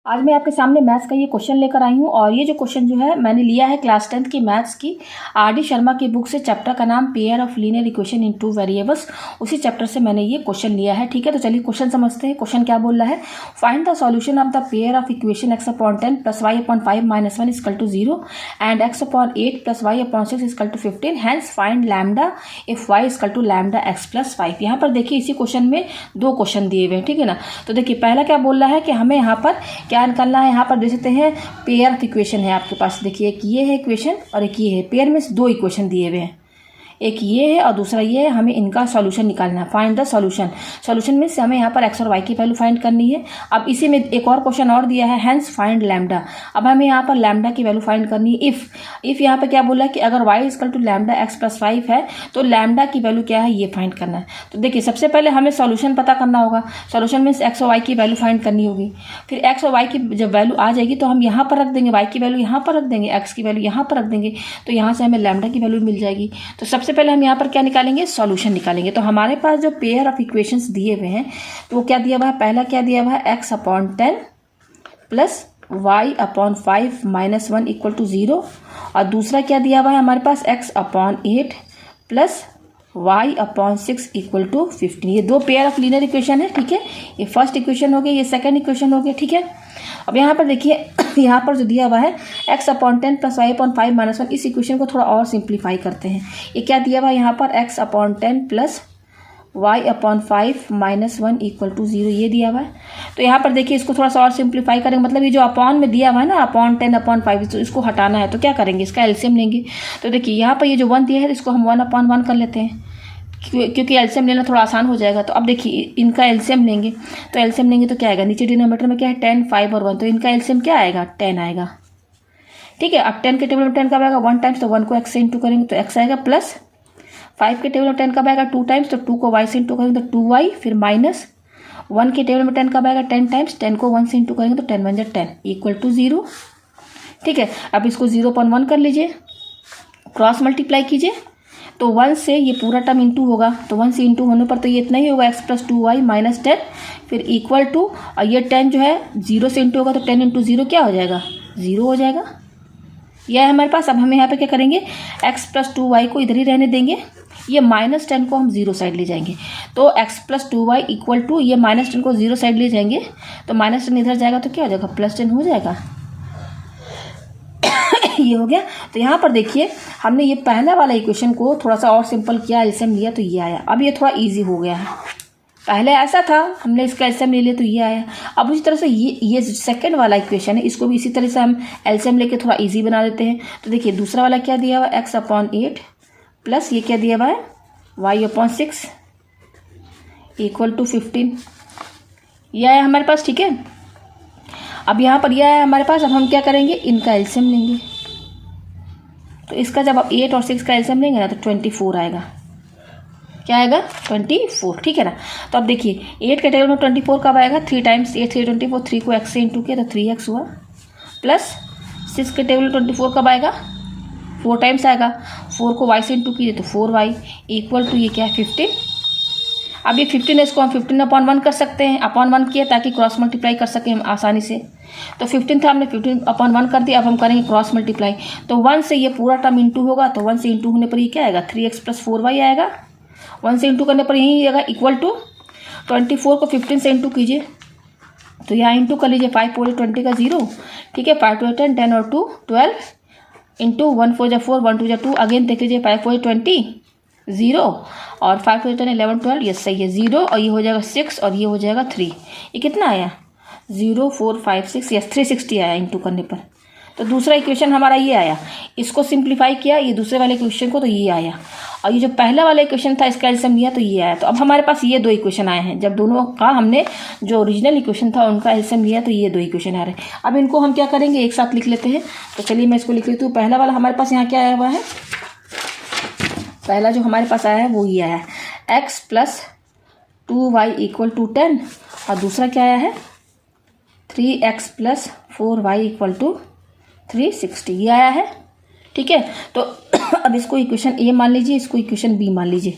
आज मैं आपके सामने मैथ्स का ये क्वेश्चन लेकर आई हूँ और ये जो क्वेश्चन जो है मैंने लिया है क्लास 10th की मैथ्स की आर.डी. शर्मा की बुक से। चैप्टर का नाम pair of linear equation in two variables, उसी चैप्टर से मैंने ये क्वेश्चन लिया है। ठीक है, तो चलिए क्वेश्चन समझते हैं। क्वेश्चन क्या बोल रहा है, find the solution of the pair of equation x upon 10 plus y upon 5 minus 1 equal to 0 and x upon 8 plus y upon 6 equal to 15, hence find lambda if y equal to lambda x plus 5। यहाँ पर देखिए इसी question में दो question दिए हुए हैं। ठीक है ना, तो देखिए पहला क्या बोल रहा है कि हमें यहाँ पर क्या निकालना है। यहाँ पर देख सकते हैं पेयर ऑफ इक्वेशन है आपके पास। देखिए एक ये है इक्वेशन और एक ये है। पेयर में दो इक्वेशन दिए हुए हैं, एक ये है और दूसरा ये है। हमें इनका सॉल्यूशन निकालना है, फाइंड द सॉल्यूशन। सॉल्यूशन में से हमें यहाँ पर x और y की वैल्यू फाइंड करनी है। अब इसी में एक और क्वेश्चन और दिया है, हैंस फाइंड लैम्डा। अब हमें यहाँ पर लैम्डा की वैल्यू फाइंड करनी है इफ यहाँ पर क्या बोला है कि अगर y equal to lambda x plus 5 है तो लैम्डा की वैल्यू क्या है ये फाइंड करना है। तो देखिए सबसे पहले हमें सॉल्यूशन पता करना होगा। सॉल्यूशन में x और y की वैल्यू फाइंड करनी होगी। फिर x और y की जब वैल्यू आ जाएगी तो हम यहाँ पर रख देंगे, y की वैल्यू यहाँ पर रख देंगे, x की वैल्यू यहाँ पर रख देंगे, तो यहाँ से हमें लैम्डा की वैल्यू मिल जाएगी। तो सबसे पहले हम यहाँ पर क्या निकालेंगे, सॉल्यूशन निकालेंगे। तो हमारे पास जो पेयर ऑफ इक्वेशंस दिए हुए हैं तो वो क्या दिया हुआ है, पहला क्या दिया हुआ है x upon 10 plus y upon 5 minus 1 equal to 0 और दूसरा क्या दिया हुआ है हमारे पास x upon 8 plus y upon 6 equal to 15। ये दो पेयर ऑफ लीनियर इक्वेशन है। ठीक है, ये फर्स्ट इक्वेशन हो गया, ये सेकंड इक्वेशन हो गया। ठीक है, अब यहाँ पर देखिए यहाँ पर जो दिया हुआ है x upon 10 plus y upon 5 minus 1, इस इक्वेशन को थोड़ा और सिंप्लीफाई करते हैं। ये क्या दिया हुआ है यहाँ पर x upon 10 plus y upon 5 minus 1 equal to 0, ये दिया हुआ है। तो यहाँ पर देखिए इसको थोड़ा सा और सिंप्लीफाई करेंगे, मतलब ये जो अपॉन में दिया हुआ है ना अपॉन 10 अपॉन 5, तो इसको हटाना है। तो क्या करेंगे, इसका एलसीएम लेंगे। तो देखिए यहाँ पर ये जो 1 दिया है इसको हम 1 अपॉन 1 कर लेते हैं, क्योंकि एलसीएम लेना थोड़ा आसान हो जाएगा। तो अब देखिए इनका एलसीएम लेंगे, तो एलसीएम लेंगे तो क्या आएगा, नीचे डिनोमिनेटर में क्या है 10, 5 और 1, तो इनका एलसीएम क्या आएगा 10 आएगा। ठीक है, अब 10 के टेबल में 10 कब आएगा 1 टाइम्स, तो 1 को x से इंटू करेंगे तो x आएगा, प्लस 5 के टेबल में 10 कब आएगा 2 टाइम्स, तो 2 को y से इंटू करेंगे तो 2y, फिर माइनस 1 के टेबल में 10 कब आएगा 10 टाइम्स, 10 को 1 से इंटू करेंगे तो 10 1 10 इक्वल टू 0। ठीक है, अब इसको 0.1 कर लीजिए, क्रॉस मल्टीप्लाई कीजिए, तो 1 से ये पूरा टर्म इंटू होगा, तो 1 से इंटू होने पर तो ये इतना ही होगा x प्लस 2y माइनस 10, फिर इक्वल टू, और ये 10 जो है 0 से इंटू होगा तो 10 इंटू 0 क्या हो जाएगा 0 हो जाएगा। यह है हमारे पास। अब हम यहाँ पे क्या करेंगे, x प्लस 2y को इधर ही रहने देंगे, ये माइनस 10 को हम 0 साइड ले जाएंगे, तो x plus 2y equal to, ये माइनस 10 को 0 साइड ले जाएंगे तो माइनस 10 इधर जाएगा तो क्या हो जाएगा प्लस 10 हो जाएगा। ये हो गया। तो यहाँ पर देखिए हमने ये पहला वाला इक्वेशन को थोड़ा सा और सिंपल किया, एलसीएम लिया तो ये आया। अब ये थोड़ा इजी हो गया है, पहले ऐसा था हमने इसका एलसीएम ले लिया तो ये आया। अब उसी तरह से ये सेकंड वाला इक्वेशन है, इसको भी इसी तरह से हम एलसीएम लेके थोड़ा इजी बना देते हैं। तो देखिए दूसरा वाला क्या दिया हुआ है x अपॉन 8 प्लस ये क्या दिया हुआ है y अपॉन 6 इक्वल टू 15, ये आया हमारे पास। ठीक है, अब यहाँ पर यह आया हमारे पास। अब हम क्या करेंगे, इनका एलसीएम लेंगे, तो इसका जब आप 8 और 6 का एलसीएम लेंगे ना तो 24 आएगा। क्या आएगा 24। ठीक है ना, तो अब देखिए 8 के टेबल में 24 कब आएगा, 3 टाइम्स 8 3 24, 3 को x से इंटू किया तो 3x हुआ, प्लस 6 के टेबल में 24 कब आएगा 4 टाइम्स आएगा, 4 को y से इंटू कीजिए तो 4y इक्वल टू ये क्या है 15। अब ये 15 है, इसको हम 15 अपॉन 1 कर सकते हैं, अपॉन 1 किया ताकि क्रॉस मल्टीप्लाई कर सकें हम आसानी से। तो 15 था, हमने 15 अपॉन 1 कर दिया। अब हम करेंगे क्रॉस मल्टीप्लाई, तो 1 से ये पूरा टर्म इंटू होगा, तो 1 से इंटू होने पर ये क्या आएगा 3x प्लस 4y आएगा। 1 से इंटू करने पर यही आएगा इक्वल टू 24 को 15 से इंटू कीजिए तो यहाँ इंटू कर लीजिए, 5 4 20 का 0। ठीक है, 5 2 10 10 और 2 12 इंटू 1 4 4 1 2 2, अगेन देख लीजिए 5 4 20 0 और 5 4 10 11 12, ये सही है 0, और ये हो जाएगा 6 और ये हो जाएगा 3। ये कितना आया 0 4 5 6, यस 360 आया इंटू करने पर। तो दूसरा इक्वेशन हमारा ये आया, इसको सिंप्लीफाई किया ये दूसरे वाले इक्वेशन को तो ये आया, और ये जो पहला वाला इक्वेशन था इसका एलसीएम लिया तो ये आया। तो अब हमारे पास ये दो इक्वेशन आए हैं, जब दोनों का हमने जो ओरिजिनल इक्वेशन था उनका एलसीएम लिया तो ये दो इक्वेशन आ रहे हैं। अब इनको हम क्या करेंगे, एक साथ लिख लेते हैं। तो चलिए मैं इसको लिख लेती हूँ। पहला वाला हमारे पास यहाँ क्या आया हुआ है, पहला जो हमारे पास आया है वो ये आया है x plus 2y equal to 10, और दूसरा क्या आया है 3x plus 4y equal to 360, ये आया है। ठीक है, तो अब इसको इक्वेशन ए मान लीजिए, इसको इक्वेशन बी मान लीजिए।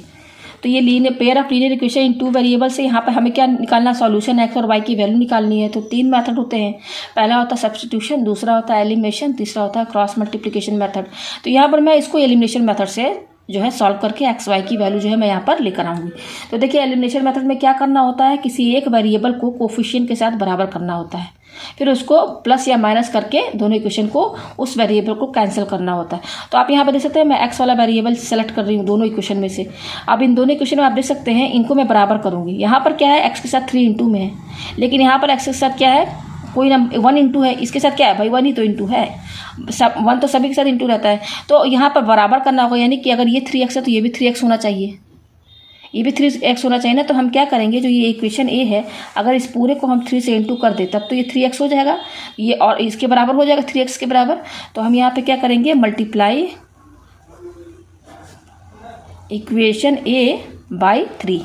तो ये linear pair of linear equation in two variable से यहाँ पर हमें क्या निकालना, सॉल्यूशन एक्स और वाई की वैल्यू निकालनी है। तो 3 मेथड होते हैं, पहला होता है सब्स्टिट्यूशन, दूसरा होता है एलिमिनेशन, तीसरा होता है क्रॉस मल्टीप्लिकेशन मेथड। तो यहाँ पर मैं इसको एलिमिनेशन मेथड से जो है सॉल्व करके एक्स वाई की वैल्यू जो है मैं यहाँ पर लेकर आऊँगी। तो देखिए एलिमिनेशन मेथड में क्या करना होता है, किसी एक वेरिएबल को कोफिशिएंट के साथ बराबर करना होता है, फिर उसको प्लस या माइनस करके दोनों इक्वेशन को उस वेरिएबल को कैंसिल करना होता है। तो आप यहाँ पर देख सकते हैं मैं एक्स वाला वेरिएबल सेलेक्ट कर रही हूँ दोनों इक्वेशन में से। अब इन दोनों इक्वेशन में आप देख सकते हैं इनको मैं बराबर करूँगी। यहाँ पर क्या है, एक्स के साथ 3 इंटू में है, लेकिन यहाँ पर एक्स के साथ क्या है, कोई नंबर 1 इंटू है, इसके साथ क्या है भाई 1 ही तो इंटू है, सब 1 तो सभी के साथ इंटू रहता है। तो यहाँ पर बराबर करना होगा, यानी कि अगर ये 3x है तो ये भी 3x होना चाहिए, ये भी 3x होना चाहिए ना। तो हम क्या करेंगे, जो ये इक्वेशन ए है अगर इस पूरे को हम 3 से इंटू कर दे तब तो ये 3x हो जाएगा, ये और इसके बराबर हो जाएगा 3x के बराबर। तो हम यहाँ पे क्या करेंगे, मल्टीप्लाई इक्वेशन ए बाई 3,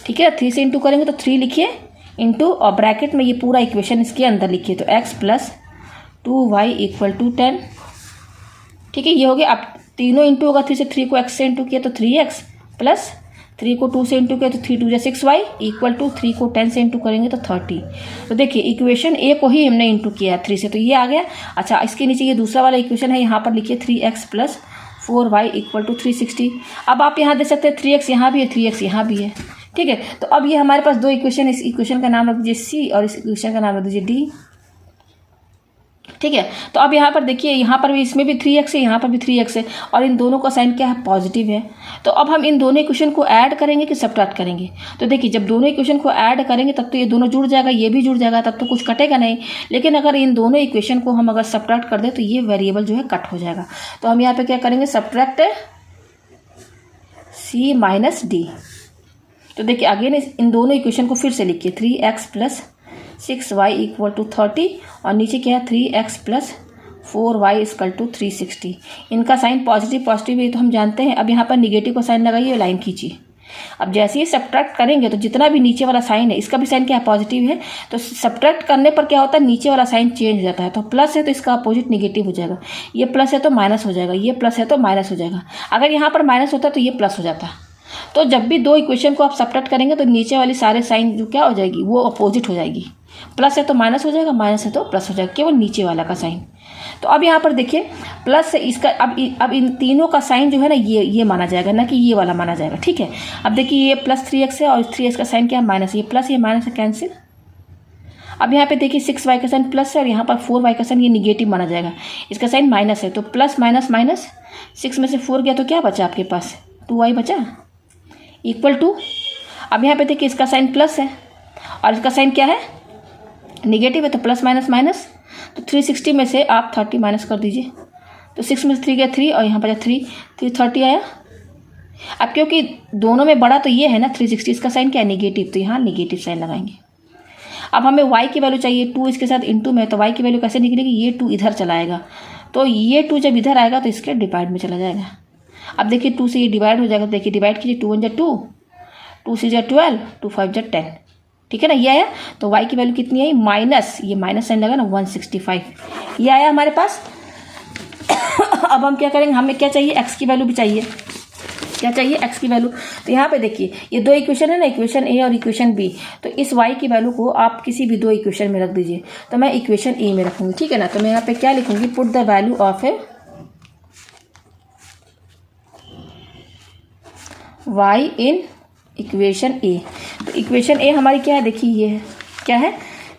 ठीक है। 3 से इंटू करेंगे तो 3 लिखिए इंटू और ब्रैकेट में ये पूरा इक्वेशन इसके अंदर लिखिए, तो x plus 2y equal to 10, ठीक है। ये हो गया। अब तीनों इंटू होगा, 3 से 3 को x से इंटू किया तो 3x प्लस 3 को 2 से इंटू किया तो 3 2 6y इक्वल टू 3 को 10 से इंटू करेंगे तो 30। तो देखिए इक्वेशन ए को ही हमने इंटू किया 3 से, तो ये आ गया। अच्छा, इसके नीचे ये दूसरा वाला इक्वेशन है, यहाँ पर लिखिए 3x plus 4y equal to 360। अब आप यहाँ देख सकते हैं 3x यहाँ भी है, 3x यहाँ भी है, ठीक है। तो अब ये हमारे पास दो इक्वेशन, इस इक्वेशन का नाम रख दीजिए सी और इस इक्वेशन का नाम रख दीजिए डी, ठीक है। तो अब यहाँ पर देखिए, यहाँ पर भी इसमें भी 3x है, यहाँ पर भी 3x है, और इन दोनों का साइन क्या है, पॉजिटिव है। तो अब हम इन दोनों इक्वेशन को ऐड करेंगे कि सब्ट्रैक्ट करेंगे। तो देखिए जब दोनों इक्वेशन को ऐड करेंगे तब तो ये दोनों जुड़ जाएगा, ये भी जुड़ जाएगा, तब तो कुछ कटेगा नहीं। लेकिन अगर इन दोनों इक्वेशन को हम अगर सब्ट्रैक्ट कर दें तो ये वेरिएबल जो है कट हो जाएगा। तो हम यहाँ पर क्या करेंगे, सब्ट्रैक्ट सी माइनस डी। तो देखिए अगेन इन दोनों इक्वेशन को फिर से लिखिए, 3x plus 6y equal to 30 और नीचे क्या है 3x plus 4y equal to 360। इनका साइन पॉजिटिव पॉजिटिव है तो हम जानते हैं। अब यहाँ पर निगेटिव का साइन लगाइए, लाइन खींचिए। अब जैसे ही सब्ट्रैक्ट करेंगे तो जितना भी नीचे वाला साइन है, इसका भी साइन क्या है, पॉजिटिव है, तो सब्ट्रैक्ट करने पर क्या होता है, नीचे वाला साइन चेंज हो जाता है। तो प्लस है तो इसका अपोजिट निगेटिव हो जाएगा, ये प्लस है तो माइनस हो जाएगा, ये प्लस है तो माइनस हो जाएगा। अगर यहाँ पर माइनस होता तो ये प्लस हो जाता। तो जब भी दो इक्वेशन को आप सब्ट्रैक्ट करेंगे तो नीचे वाली सारे साइन जो क्या हो जाएगी, वो अपोजिट हो जाएगी। प्लस है तो माइनस हो जाएगा, माइनस है तो प्लस हो जाएगा, केवल नीचे वाला का साइन। तो अब यहाँ पर देखिए प्लस से इसका अब इन तीनों का साइन जो है ना ये माना जाएगा, ना कि ये वाला माना जाएगा, ठीक है। अब देखिए ये प्लस 3x है और 3x का साइन क्या है, माइनस, ये प्लस ये माइनस है, कैंसिल। अब यहाँ पे देखिए 6y का साइन प्लस है और यहाँ पर 4y का साइन ये निगेटिव माना जाएगा, इसका साइन माइनस है। तो प्लस माइनस माइनस, 6 में से 4 गया तो क्या बचा आपके पास, 2y बचा इक्वल टू। अब यहाँ पे देखिए इसका साइन प्लस है और इसका साइन क्या है, निगेटिव है, तो प्लस माइनस माइनस। तो 360 में से आप 30 माइनस कर दीजिए, तो 6 में से 3 गया 3 और यहाँ पर 330 आया। अब क्योंकि दोनों में बड़ा तो ये है ना 360, इसका साइन क्या है, निगेटिव, तो यहाँ निगेटिव साइन लगाएंगे। अब हमें y की वैल्यू चाहिए, 2 इसके साथ इंटू में, तो y की वैल्यू कैसे निकलेगी, ये 2 इधर चला आएगा, तो ये 2 जब इधर आएगा तो इसके डिवाइड में चला जाएगा। अब देखिए 2 से ये डिवाइड हो जाएगा, देखिए डिवाइड कीजिए, 2 1 2, 2 6 12, 2 5 10, ठीक है ना, ये आया। तो y की वैल्यू कितनी आई, माइनस, ये माइनस साइन लगा ना, 165, ये आया हमारे पास। अब हम क्या करेंगे, हमें क्या चाहिए, x की वैल्यू भी चाहिए, क्या चाहिए, x की वैल्यू। तो यहाँ पे देखिए ये दो इक्वेशन है ना, इक्वेशन ए और इक्वेशन बी, तो इस y की वैल्यू को आप किसी भी दो इक्वेशन में रख दीजिए। तो मैं इक्वेशन ए में रखूँगी, ठीक है ना। तो मैं यहाँ पे क्या लिखूँगी, put the value of A y in equation A. तो इक्वेशन ए हमारी क्या है, देखिए ये है क्या है,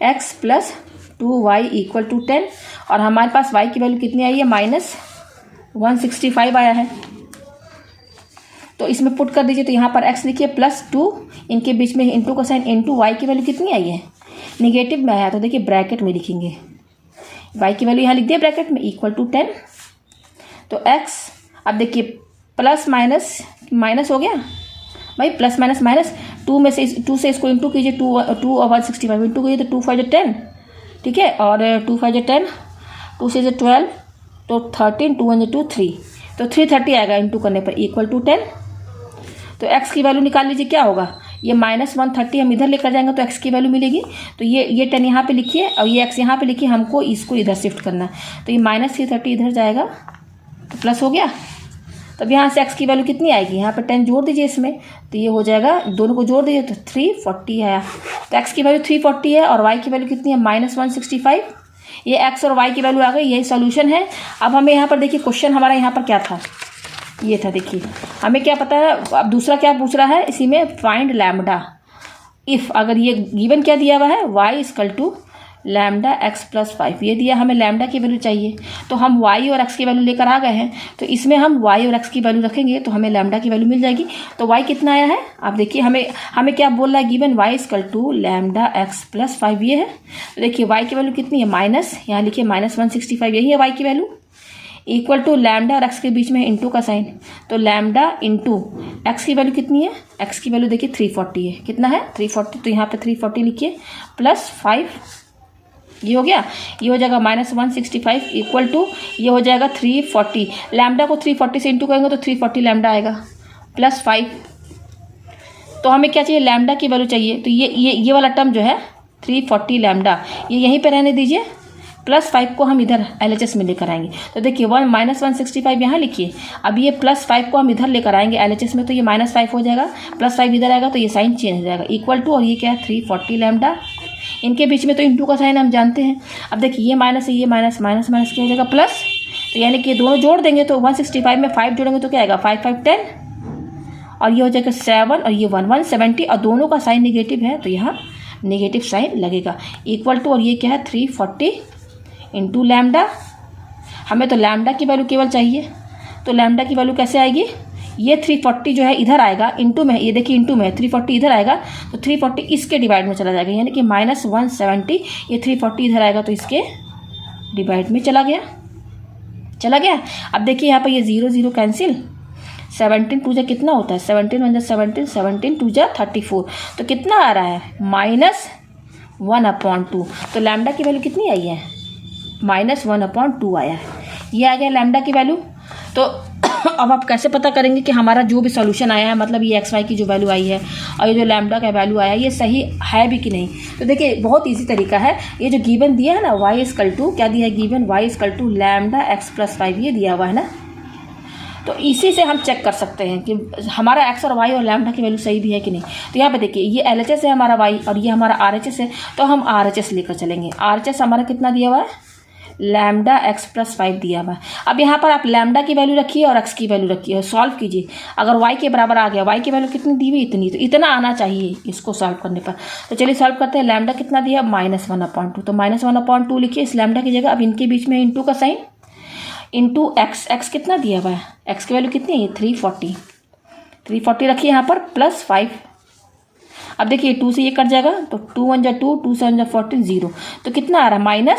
x plus 2y equal to 10 और हमारे पास y की वैल्यू कितनी आई है, माइनस 165 आया है। तो इसमें पुट कर दीजिए, तो यहाँ पर x लिखिए प्लस 2, इनके बीच में इंटू का साइन, इंटू y की वैल्यू कितनी आई है, निगेटिव में आया, तो देखिए ब्रैकेट में लिखेंगे, y की वैल्यू यहाँ लिख दिया ब्रैकेट में इक्वल टू 10। तो x, अब देखिए प्लस माइनस माइनस हो गया भाई, प्लस माइनस माइनस, 2 से इसको इंटू कीजिए, 2 और 165 इंटू कीजिए तो 2 5 10, ठीक है, और 2 5 10, 2 6 12, तो 13, 2 1 2 3, तो 330 आएगा इंटू करने पर इक्वल टू 10। तो x की वैल्यू निकाल लीजिए, क्या होगा, ये माइनस 130 हम इधर लेकर जाएंगे तो x की वैल्यू मिलेगी। तो ये 10 यहाँ पे लिखिए और ये x यहाँ पे लिखिए, हमको इसको इधर शिफ्ट करना है, तो ये माइनस 330 इधर जाएगा तो प्लस हो गया। तब यहाँ से x की वैल्यू कितनी आएगी, यहाँ पे 10 जोड़ दीजिए इसमें, तो ये हो जाएगा, दोनों को जोड़ दीजिए तो 340 आया। तो x की वैल्यू 340 है और y की वैल्यू कितनी है -165। ये x और y की वैल्यू आ गई, यही सोल्यूशन है। अब हमें यहाँ पर देखिए क्वेश्चन हमारा यहाँ पर क्या था, ये था, देखिए हमें क्या पता है। अब दूसरा क्या पूछ रहा है इसी में, फाइंड लैम्डा इफ़, अगर ये गिवन क्या दिया हुआ है, y equal to lambda x plus 5, ये दिया, हमें लैम्डा की वैल्यू चाहिए। तो हम y और x की वैल्यू लेकर आ गए हैं, तो इसमें हम y और x की वैल्यू रखेंगे तो हमें लैम्डा की वैल्यू मिल जाएगी। तो y कितना आया है, आप देखिए, हमें क्या बोल रहा है given, y equal to lambda x plus 5 ये है। तो देखिए y की वैल्यू कितनी है, माइनस, यहाँ लिखिए -165, यही है y की वैल्यू, इक्वल टू लैम्डा और x के बीच में इंटू का साइन, तो लैम्डा इंटू x की वैल्यू कितनी है, x की वैल्यू देखिए 340 है, कितना है 340, तो यहाँ पे 340 लिखिए प्लस 5, ये हो गया, ये हो जाएगा -165 इक्वल टू, ये हो जाएगा 340, लैम्डा को 340 से इंटू करेंगे तो 340 लैम्डा आएगा प्लस 5। तो हमें क्या चाहिए, लैम्डा की वैल्यू चाहिए। तो ये वाला टर्म जो है 340 लैम्डा, ये यहीं पे रहने दीजिए, प्लस 5 को हम इधर LHS में लेकर आएंगे। तो देखिए -165 यहाँ लिखिए, अब ये प्लस 5 को हम इधर लेकर आएंगे LHS में, तो ये -5 हो जाएगा, प्लस 5 इधर आएगा तो ये साइन चेंज हो जाएगा, इक्वल टू, और ये क्या है 340 लैम्डा, इनके बीच में तो इंटू का साइन हम जानते हैं। अब देखिए ये माइनस है, ये माइनस, माइनस माइनस क्या हो जाएगा प्लस, तो यानी कि दोनों जोड़ देंगे तो 165 में 5 जोड़ेंगे तो क्या आएगा 5 5 10, और ये हो जाएगा 7 और ये 1 170, और दोनों का साइन नेगेटिव है तो यहाँ नेगेटिव साइन लगेगा, इक्वल टू, और ये क्या है 340 इंटू लैम्डा। हमें तो लैम्डा की वैल्यू केवल चाहिए, तो लैम्डा की वैल्यू कैसे आएगी, ये 340 जो है इधर आएगा, इंटू में, ये देखिए इंटू में 340 इधर आएगा, तो 340 इसके डिवाइड में चला जाएगा, यानी कि -170, ये 340 इधर आएगा तो इसके डिवाइड में चला गया। अब देखिए यहाँ पर ये 0 0 कैंसिल, 17 टू जा कितना होता है, 17 1 17, 17 टू जा 34, तो कितना आ रहा है -1/2। तो लैम्डा की वैल्यू कितनी आई है, -1/2 आया है, ये आ गया लैम्डा की वैल्यू। तो अब आप कैसे पता करेंगे कि हमारा जो भी सॉल्यूशन आया है, मतलब ये XY की जो वैल्यू आई है और ये जो लैम्डा का वैल्यू आया है, ये सही है भी कि नहीं। तो देखिए बहुत इजी तरीका है, ये जो गिवन दिया है ना, y इक्वल टू, क्या दिया है given, y equal to lambda x plus 5, ये दिया हुआ है ना, तो इसी से हम चेक कर सकते हैं कि हमारा x और y और लैम्डा की वैल्यू सही भी है कि नहीं। तो यहाँ पे देखिए ये LHS है हमारा y और ये हमारा RHS है, तो हम RHS लेकर चलेंगे। RHS हमारा कितना दिया हुआ है, लैम्डा एक्स प्लस 5 दिया हुआ है। अब यहाँ पर आप लैम्डा की वैल्यू रखिए और x की वैल्यू रखिए, सॉल्व कीजिए। अगर y के बराबर आ गया, y की वैल्यू कितनी दी हुई, इतनी, तो इतना आना चाहिए इसको सॉल्व करने पर। तो चलिए सॉल्व करते हैं। लैम्डा कितना दिया, -1/2, तो -1/2 लिखिए इस लैम्डा की जगह। अब इनके बीच में इंटू का साइन, इंटू x कितना दिया हुआ है, x की वैल्यू कितनी है, 340 रखिए यहाँ पर, प्लस 5। अब देखिए 2 से ये कट जाएगा, तो 2 1 जा 2, 2 7 जा 14, 0, तो कितना आ रहा है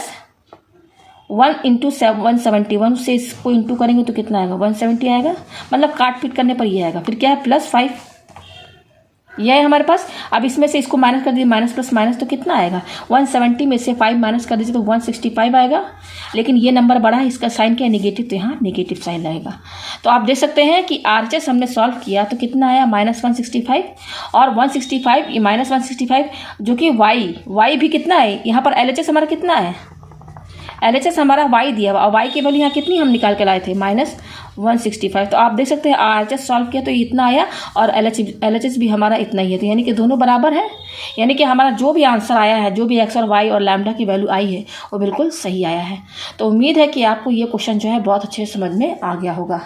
-1 इंटू 171 से इसको इंटू करेंगे तो कितना आएगा, 170 आएगा, मतलब काट पीट करने पर ये आएगा। फिर क्या है, +5, यह है हमारे पास। अब इसमें से इसको माइनस कर दीजिए, माइनस प्लस माइनस, तो कितना आएगा, 170 में से 5 माइनस कर दीजिए तो 165 आएगा। लेकिन ये नंबर बड़ा है, इसका साइन क्या है, नेगेटिव, तो यहाँ नेगेटिव साइन लगेगा। तो आप देख सकते हैं कि RHS हमने सॉल्व किया तो कितना आया, -165, और 165 ये -165 जो कि y भी कितना है, यहाँ पर LHS हमारा कितना है, LHS हमारा y दिया हुआ, और y की वैल्यू यहाँ कितनी हम निकाल के लाए थे, -165। तो आप देख सकते हैं RHS सॉल्व किया तो इतना आया, और LHS भी हमारा इतना ही है, तो यानी कि दोनों बराबर है। यानी कि हमारा जो भी आंसर आया है, जो भी x और y और लैम्डा की वैल्यू आई है, वो बिल्कुल सही आया है। तो उम्मीद है कि आपको ये क्वेश्चन जो है बहुत अच्छे से समझ में आ गया होगा।